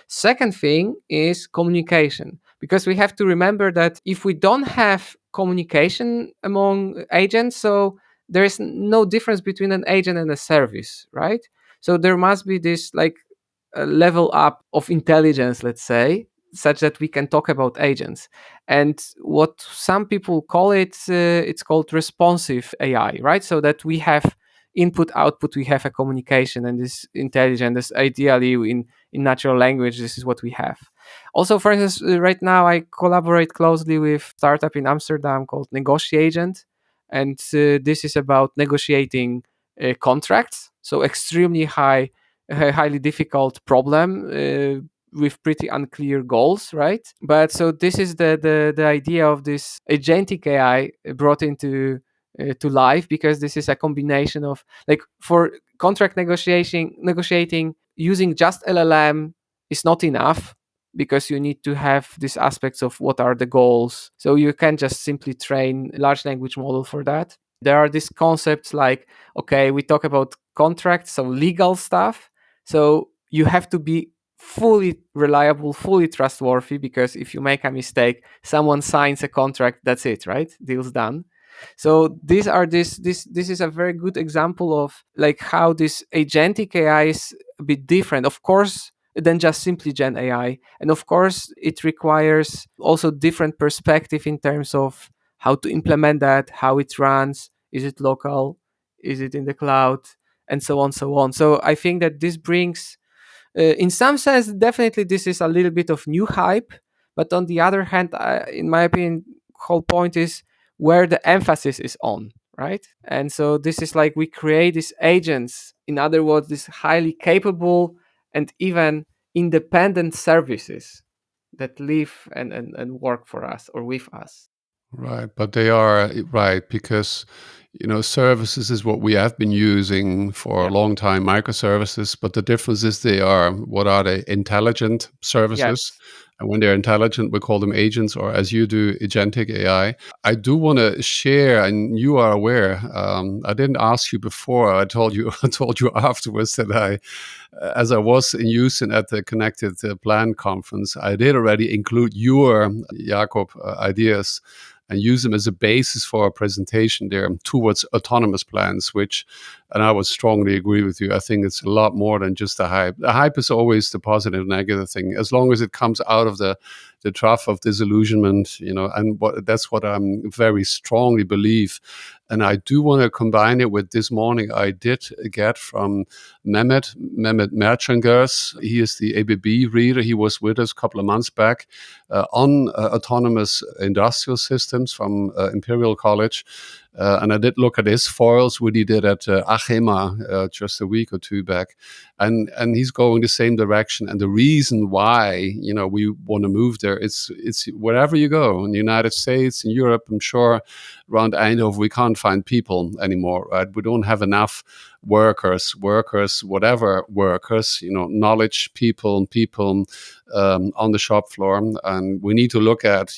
Second thing is communication, because we have to remember that if we don't have communication among agents, so there is no difference between an agent and a service, right? So there must be this, like, a level up of intelligence, let's say, such that we can talk about agents. And what some people call it, it's called responsive AI, right? So that we have input output, we have a communication, and this intelligence, this ideally in natural language, this is what we have. Also, for instance, right now I collaborate closely with a startup in Amsterdam called Negotiagent, and this is about negotiating contracts. So extremely highly difficult problem with pretty unclear goals, right? But so this is the idea of this agentic AI brought into to life, because this is a combination of, like, for contract negotiating using just LLM is not enough, because you need to have these aspects of what are the goals. So you can just simply train a large language model for that. There are these concepts like, okay, we talk about contracts, so legal stuff. So you have to be fully reliable, fully trustworthy, because if you make a mistake, someone signs a contract, that's it, right? Deal's done. So these are this is a very good example of like how this agentic AI is a bit different, of course, than just simply Gen AI. And of course, it requires also different perspective in terms of how to implement that, how it runs, is it local, is it in the cloud, and so on, so on. So I think that this brings, in some sense, definitely this is a little bit of new hype. But on the other hand, in my opinion, whole point is where the emphasis is on, right? And so this is like we create these agents, in other words, these highly capable and even independent services that live and work for us or with us. Right, but they are right because services is what we have been using for a Yeah. long time, microservices. But the difference is they are what are they? Intelligent services, Yes. and when they're intelligent, we call them agents, or as you do, agentic AI. I do want to share, and you are aware. I didn't ask you before. I told you. I told you afterwards that as I was in Houston at the Connected Plan conference, I did already include your Jakub ideas and use them as a basis for our presentation there towards autonomous plans, which, and I would strongly agree with you, I think it's a lot more than just a hype. The hype is always the positive, negative thing, as long as it comes out of the trough of disillusionment, and that's what I'm very strongly believe. And I do want to combine it with this morning I did get from Mehmet Merchangers. He is the ABB reader. He was with us a couple of months back on autonomous industrial systems from Imperial College. And I did look at his foils, what he did at Achema just a week or two back. And he's going the same direction. And the reason why, we want to move there, it's wherever you go, in the United States, in Europe, I'm sure, around Eindhoven, we can't find people anymore, right? We don't have enough workers, whatever workers, knowledge people on the shop floor. And we need to look at,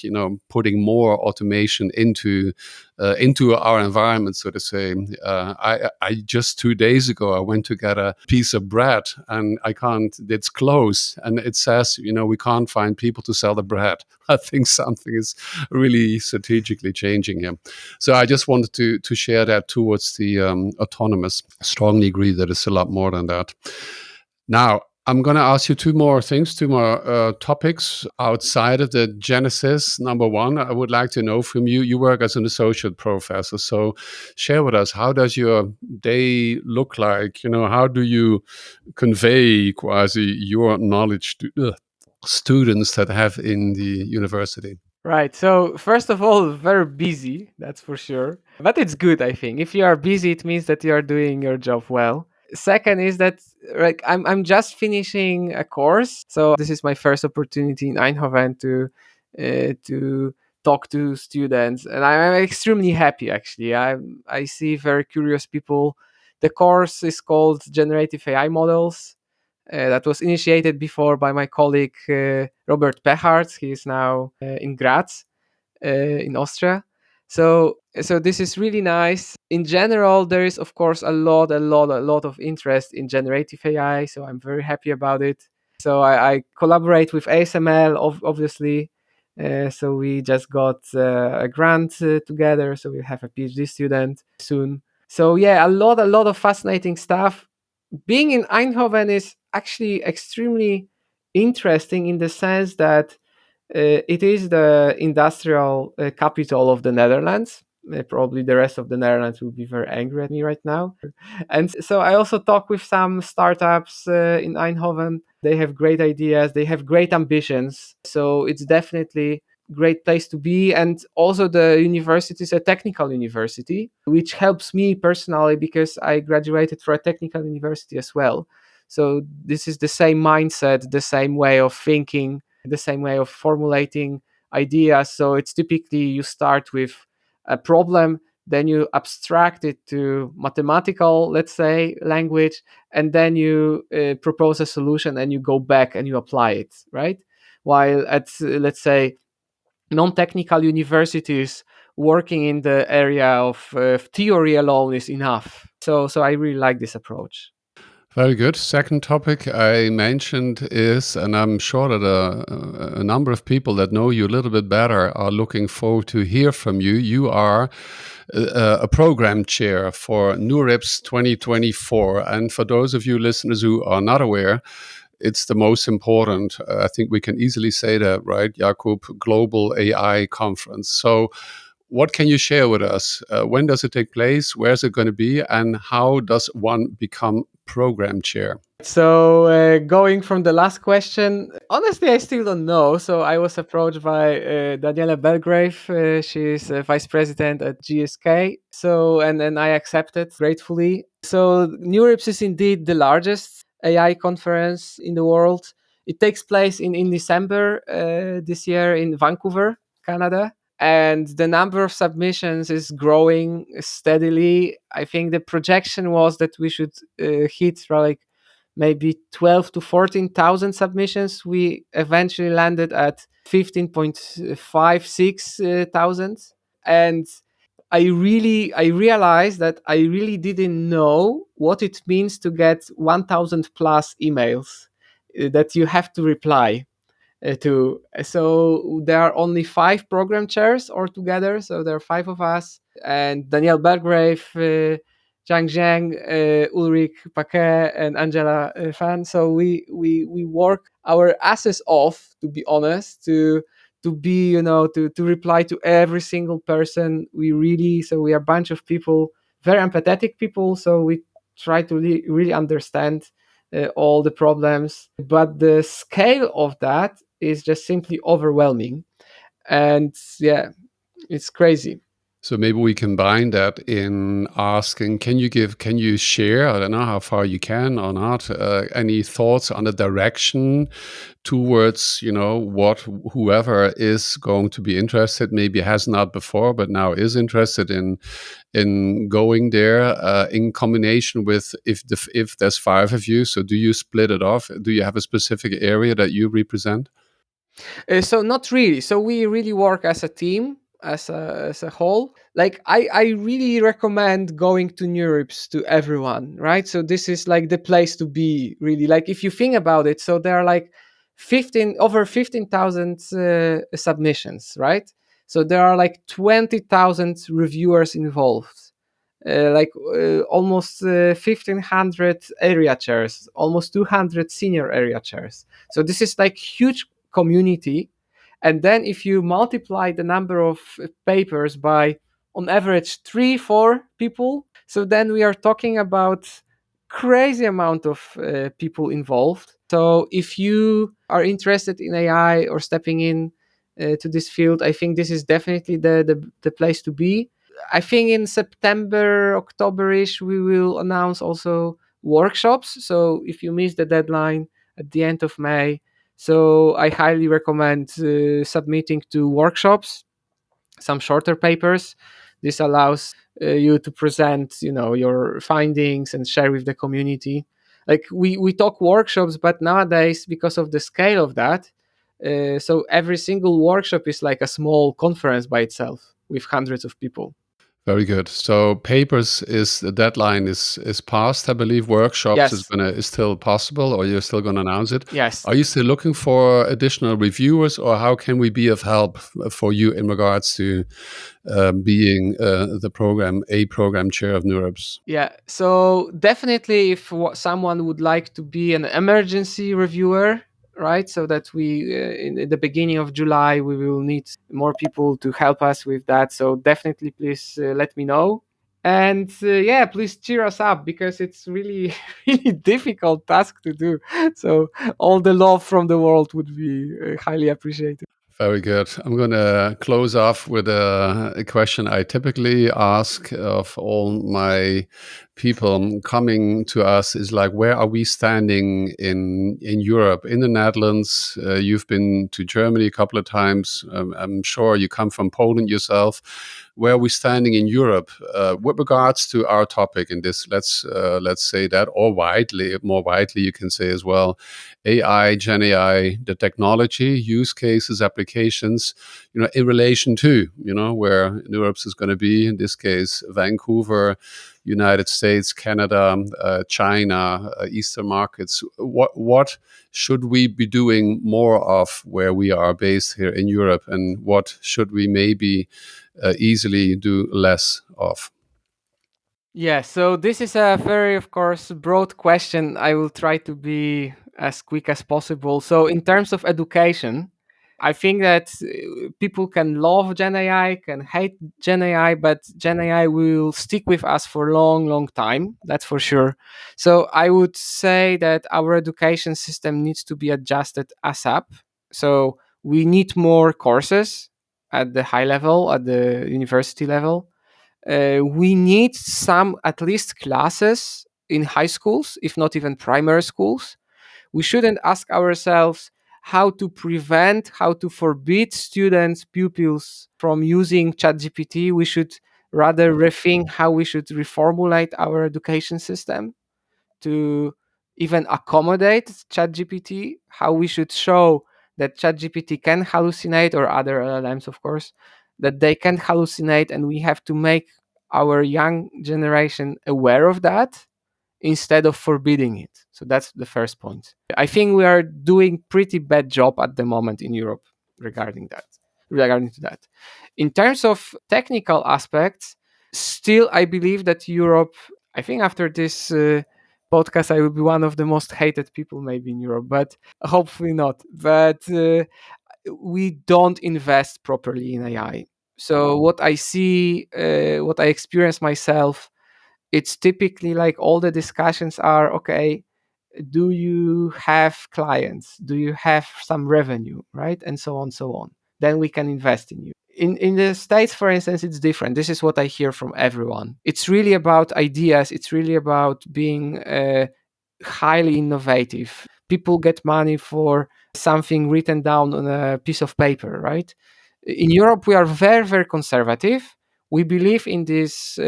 putting more automation into our environment, so to say. I just 2 days ago, I went to get a piece of bread and it's closed. And it says, we can't find people to sell the bread. I think something is really strategically changing here. So I just wanted to share that towards the autonomous. Strongly agree that it's a lot more than that. Now, I'm going to ask you two more topics outside of the Genesis. Number one, I would like to know from you, you work as an associate professor. So share with us, how does your day look like? How do you convey quasi your knowledge to students that have in the university? Right. So first of all, very busy, that's for sure. But it's good, I think. If you are busy, it means that you are doing your job well. Second is that, like, I'm just finishing a course, so this is my first opportunity in Eindhoven to talk to students, and I'm extremely happy. Actually, I see very curious people. The course is called Generative AI Models. That was initiated before by my colleague Robert Pechart. He is now in Graz, in Austria. So this is really nice. In general, there is of course a lot of interest in generative AI. So I'm very happy about it. So I collaborate with ASML, obviously. So we just got a grant together. So we have a PhD student soon. So yeah, a lot of fascinating stuff. Being in Eindhoven is actually extremely interesting in the sense that it is the industrial capital of the Netherlands. Probably the rest of the Netherlands will be very angry at me right now. And so I also talk with some startups in Eindhoven. They have great ideas, they have great ambitions. So it's definitely great place to be. And also the university is a technical university, which helps me personally because I graduated from a technical university as well. So this is the same mindset, the same way of thinking, the same way of formulating ideas. So it's typically you start with a problem, then you abstract it to mathematical, let's say, language, and then you propose a solution and you go back and you apply it, right? While at, let's say, non-technical universities, working in the area of theory alone is enough. So I really like this approach. Very good. Second topic I mentioned is, and I'm sure that a number of people that know you a little bit better are looking forward to hear from you. You are a program chair for NeurIPS 2024. And for those of you listeners who are not aware, it's the most important, I think we can easily say that, right, Jakub, global AI conference. So what can you share with us? When does it take place? Where is it going to be? And how does one become program chair? So going from the last question, honestly, I still don't know. So I was approached by Daniela Belgrave. She's vice president at GSK. So and then I accepted gratefully. So NeurIPS is indeed the largest AI conference in the world. It takes place in December this year in Vancouver, Canada. And the number of submissions is growing steadily. I think the projection was that we should hit like maybe 12 to 14,000 submissions. We eventually landed at 15.56 thousand. And I realized that I really didn't know what it means to get 1,000 plus emails that you have to reply to. So there are only 5 program chairs altogether. So there are 5 of us, and Danielle Belgrave, Zhang Zhang, Ulrich Paquet, and Angela Fan. So we work our asses off, to be honest, to be, to reply to every single person. So we are a bunch of people, very empathetic people. So we try to really understand all the problems, but the scale of that is just simply overwhelming. And yeah, it's crazy. So maybe we combine that in asking, can you share, I don't know how far you can or not, any thoughts on the direction towards, what whoever is going to be interested, maybe has not before, but now is interested in going there, in combination with if there's 5 of you. So do you split it off? Do you have a specific area that you represent? So not really. So we really work as a team, as a whole. Like I really recommend going to NeurIPS to everyone, right? So this is like the place to be, really. Like if you think about it, so there are like over 15,000 submissions, right? So there are like 20,000 reviewers involved. Almost 1,500 area chairs, almost 200 senior area chairs. So this is like huge community. And then if you multiply the number of papers by, on average, 3-4 people, so then we are talking about crazy amount of people involved. So if you are interested in AI or stepping in to this field, I think this is definitely the place to be. I think in September, October-ish, we will announce also workshops. So if you miss the deadline at the end of May, so I highly recommend submitting to workshops, some shorter papers. This allows you to present, your findings and share with the community. Like we talk workshops, but nowadays, because of the scale of that, so every single workshop is like a small conference by itself with hundreds of people. Very good. So papers is the deadline is passed. I believe workshops Yes. is still possible, or you're still going to announce it. Yes. Are you still looking for additional reviewers, or how can we be of help for you in regards to being the program chair of NeurIPS? Yeah. So definitely, if someone would like to be an emergency reviewer, right? So that we, in the beginning of July, we will need more people to help us with that. So definitely, please let me know. And yeah, please cheer us up, because it's really, really difficult task to do. So all the love from the world would be highly appreciated. Very good. I'm going to close off with a question I typically ask of all my people coming to us is like, where are we standing in Europe, in the Netherlands? You've been to Germany a couple of times. I'm sure you come from Poland yourself. Where are we standing in Europe with regards to our topic in this? Let's say that, or more widely, you can say as well, AI, Gen AI, the technology, use cases, applications, in relation to, where Europe is going to be, in this case, Vancouver, United States, Canada, China, Eastern markets. What should we be doing more of where we are based here in Europe, and what should we maybe easily do less of? Yeah, so this is a very, of course, broad question. I will try to be as quick as possible. So, in terms of education, I think that people can love Gen AI, can hate Gen AI, but Gen AI will stick with us for a long, long time. That's for sure. So, I would say that our education system needs to be adjusted ASAP. So, we need more courses at the high level, at the university level. We need some, at least, classes in high schools, if not even primary schools. We shouldn't ask ourselves how to prevent, how to forbid students, pupils from using ChatGPT. We should rather rethink how we should reformulate our education system to even accommodate ChatGPT, how we should show that ChatGPT can hallucinate, or other LLMs, of course, that they can hallucinate, and we have to make our young generation aware of that instead of forbidding it. So that's the first point. I think we are doing pretty bad job at the moment in Europe regarding that. Regarding to that, in terms of technical aspects, still I believe that Europe. I think after this podcast, I will be one of the most hated people maybe in Europe, but hopefully not. But we don't invest properly in AI. So what I see, what I experience myself, it's typically like all the discussions are, okay, do you have clients, do you have some revenue, right, and so on, so on, then we can invest in you. In the States, for instance, it's different. This is what I hear from everyone. It's really about ideas. It's really about being highly innovative. People get money for something written down on a piece of paper, right? In Europe, we are very, very conservative. We believe in this,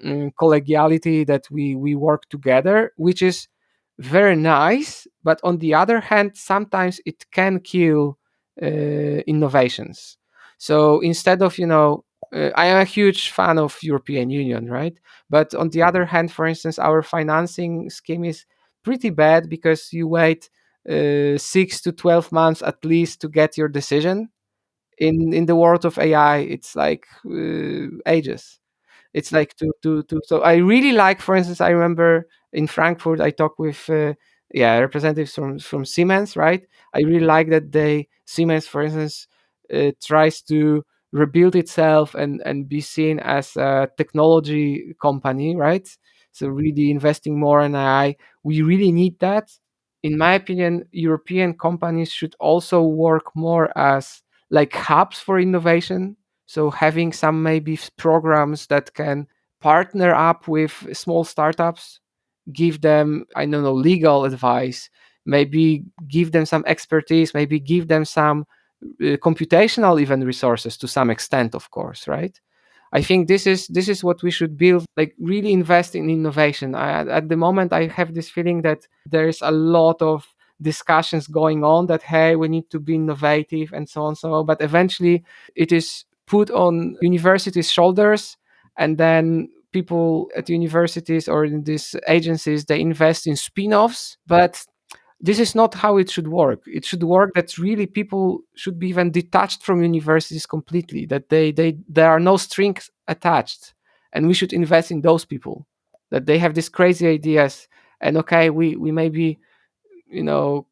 collegiality, that we work together, which is very nice. But on the other hand, sometimes it can kill innovations. So instead of, I am a huge fan of European Union, right? But on the other hand, for instance, our financing scheme is pretty bad because you wait 6 to 12 months at least to get your decision. In the world of AI, it's like ages. It's like to so I really like, for instance, I remember in Frankfurt I talked with representatives from Siemens, right? I really like that Siemens, for instance, tries to rebuild itself and be seen as a technology company, right? So really investing more in AI. We really need that. In my opinion, European companies should also work more as like hubs for innovation. So having some maybe programs that can partner up with small startups, give them, I don't know, legal advice, maybe give them some expertise, maybe give them some computational even resources to some extent, of course, right? I think this is what we should build, like really invest in innovation. At the moment, I have this feeling that there is a lot of discussions going on that, hey, we need to be innovative and so on, so on. But eventually it is put on universities' shoulders, and then people at universities or in these agencies, they invest in spin-offs. But this is not how it should work. It should work that really people should be even detached from universities completely, that there are no strings attached, and we should invest in those people, that they have these crazy ideas, and okay, we maybe,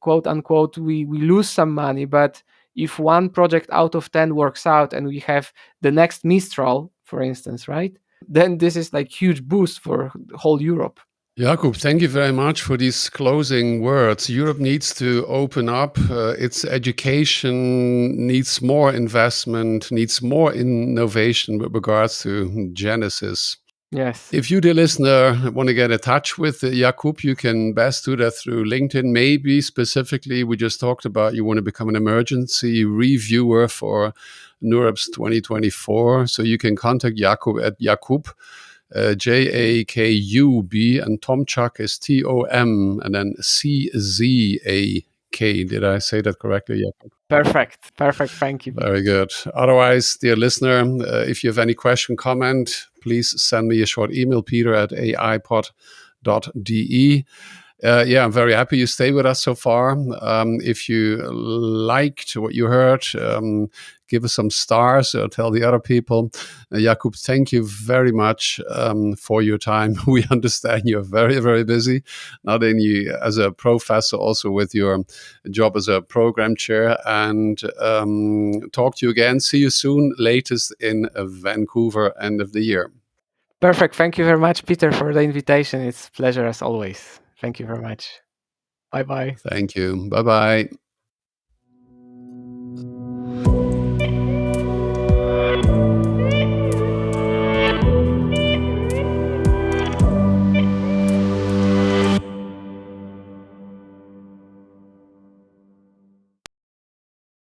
quote unquote, we lose some money, but if one project out of 10 works out and we have the next Mistral, for instance, right, then this is like huge boost for whole Europe. Jakub, thank you very much for these closing words. Europe needs to open up. Its education needs more investment, needs more innovation with regards to Genesis. Yes. If you, dear listener, want to get in touch with Jakub, you can best do that through LinkedIn. Maybe specifically, we just talked about you want to become an emergency reviewer for NeurIPS 2024. So you can contact Jakub at Jakub, Jakub, and Tomczak is Tom, and then Czak. Did I say that correctly, Jakub? Perfect. Thank you. Very good. Otherwise, dear listener, if you have any question, comment, please send me a short email, peter at aipod.de. I'm very happy you stayed with us so far. If you liked what you heard, give us some stars or tell the other people. Jakub, thank you very much for your time. We understand you're very, very busy, not only as a professor, also with your job as a program chair. And talk to you again. See you soon, latest in Vancouver, end of the year. Perfect. Thank you very much, Peter, for the invitation. It's a pleasure as always. Thank you very much. Bye-bye. Thank you. Bye-bye.